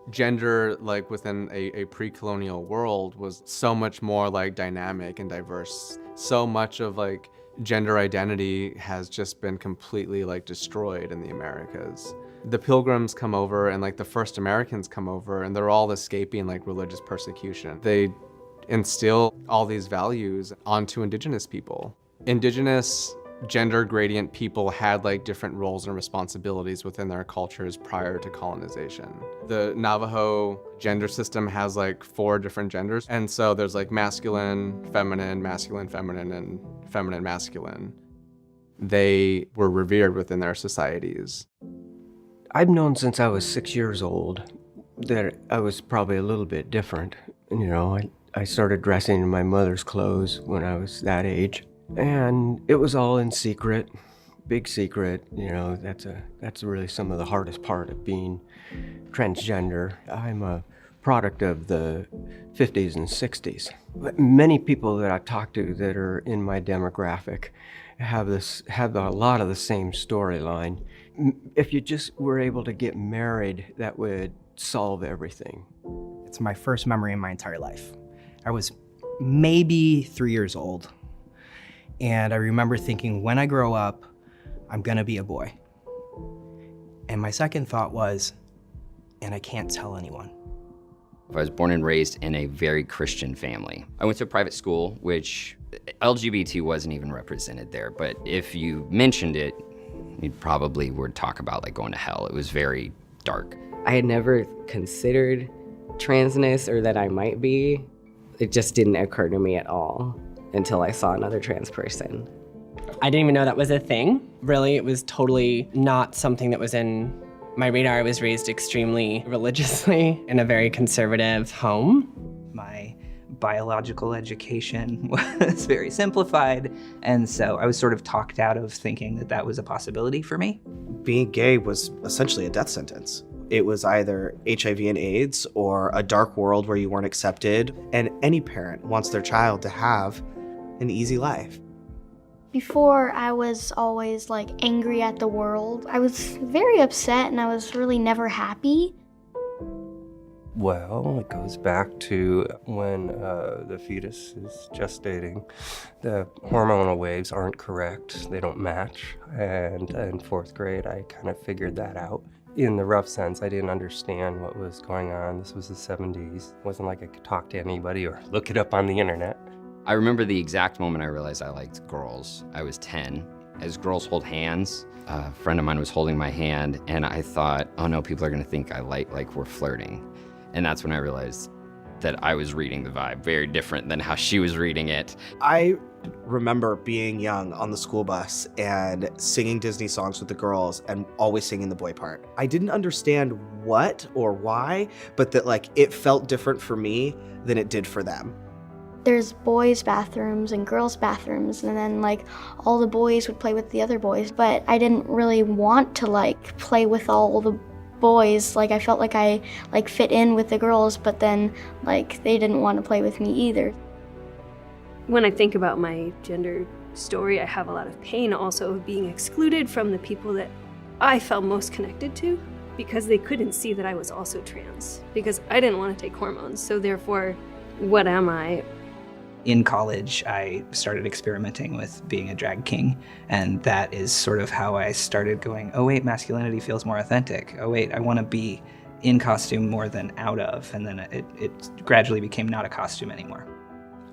Gender, like within a pre-colonial world, was so much more like dynamic and diverse. So much of like gender identity has just been completely like destroyed in the Americas. The Pilgrims come over and like the first Americans come over and they're all escaping like religious persecution. They instill all these values onto Indigenous people. Indigenous gender gradient people had like different roles and responsibilities within their cultures prior to colonization. The Navajo gender system has like 4 different genders. And so there's like masculine, feminine, and feminine, masculine. They were revered within their societies. I've known since I was 6 years old that I was probably a little bit different. You know, I started dressing in my mother's clothes when I was that age. And it was all in secret, big secret. You know, that's really some of the hardest part of being transgender. I'm a product of the 50s and 60s. But many people that I've talked to that are in my demographic have a lot of the same storyline. If you just were able to get married, that would solve everything. It's my first memory in my entire life. I was maybe 3 years old. And I remember thinking, when I grow up, I'm gonna be a boy. And my second thought was, and I can't tell anyone. I was born and raised in a very Christian family. I went to a private school, which LGBT wasn't even represented there, but if you mentioned it, you probably would talk about like going to hell. It was very dark. I had never considered transness or that I might be. It just didn't occur to me at all until I saw another trans person. I didn't even know that was a thing. Really, it was totally not something that was in my radar. I was raised extremely religiously in a very conservative home. My biological education was very simplified, and so I was sort of talked out of thinking that that was a possibility for me. Being gay was essentially a death sentence. It was either HIV and AIDS or a dark world where you weren't accepted, and any parent wants their child to have an easy life. Before, I was always like angry at the world. I was very upset and I was really never happy. Well, it goes back to when the fetus is gestating. The hormonal waves aren't correct, they don't match. And in 4th grade, I kind of figured that out. In the rough sense, I didn't understand what was going on. This was the 70s. It wasn't like I could talk to anybody or look it up on the internet. I remember the exact moment I realized I liked girls. I was 10. As girls hold hands, a friend of mine was holding my hand, and I thought, oh no, people are gonna think I like we're flirting. And that's when I realized that I was reading the vibe very different than how she was reading it. I remember being young on the school bus and singing Disney songs with the girls and always singing the boy part. I didn't understand what or why, but that like it felt different for me than it did for them. There's boys' bathrooms and girls' bathrooms, and then like all the boys would play with the other boys, but I didn't really want to like play with all the boys. Like I felt like I like fit in with the girls, but then like they didn't want to play with me either. When I think about my gender story, I have a lot of pain also of being excluded from the people that I felt most connected to, because they couldn't see that I was also trans, because I didn't want to take hormones. So therefore, what am I? In college, I started experimenting with being a drag king, and that is sort of how I started going, oh wait, masculinity feels more authentic. Oh wait, I want to be in costume more than out of, and then it gradually became not a costume anymore.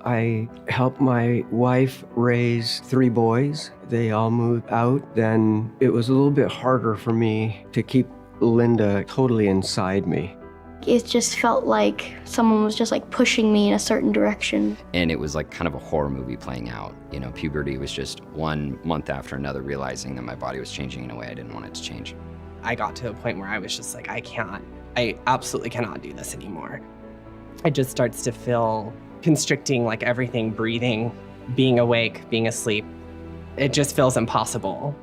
I helped my wife raise 3 boys. They all moved out. Then it was a little bit harder for me to keep Linda totally inside me. It just felt like someone was just like pushing me in a certain direction. And it was like kind of a horror movie playing out. You know, puberty was just one month after another, realizing that my body was changing in a way I didn't want it to change. I got to a point where I was just like, I absolutely cannot do this anymore. It just starts to feel constricting, like everything, breathing, being awake, being asleep. It just feels impossible.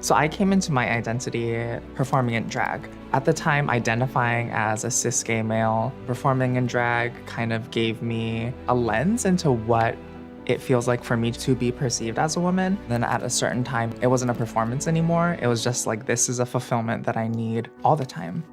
So I came into my identity performing in drag. At the time, identifying as a cis gay male, performing in drag kind of gave me a lens into what it feels like for me to be perceived as a woman. Then at a certain time, it wasn't a performance anymore. It was just like, this is a fulfillment that I need all the time.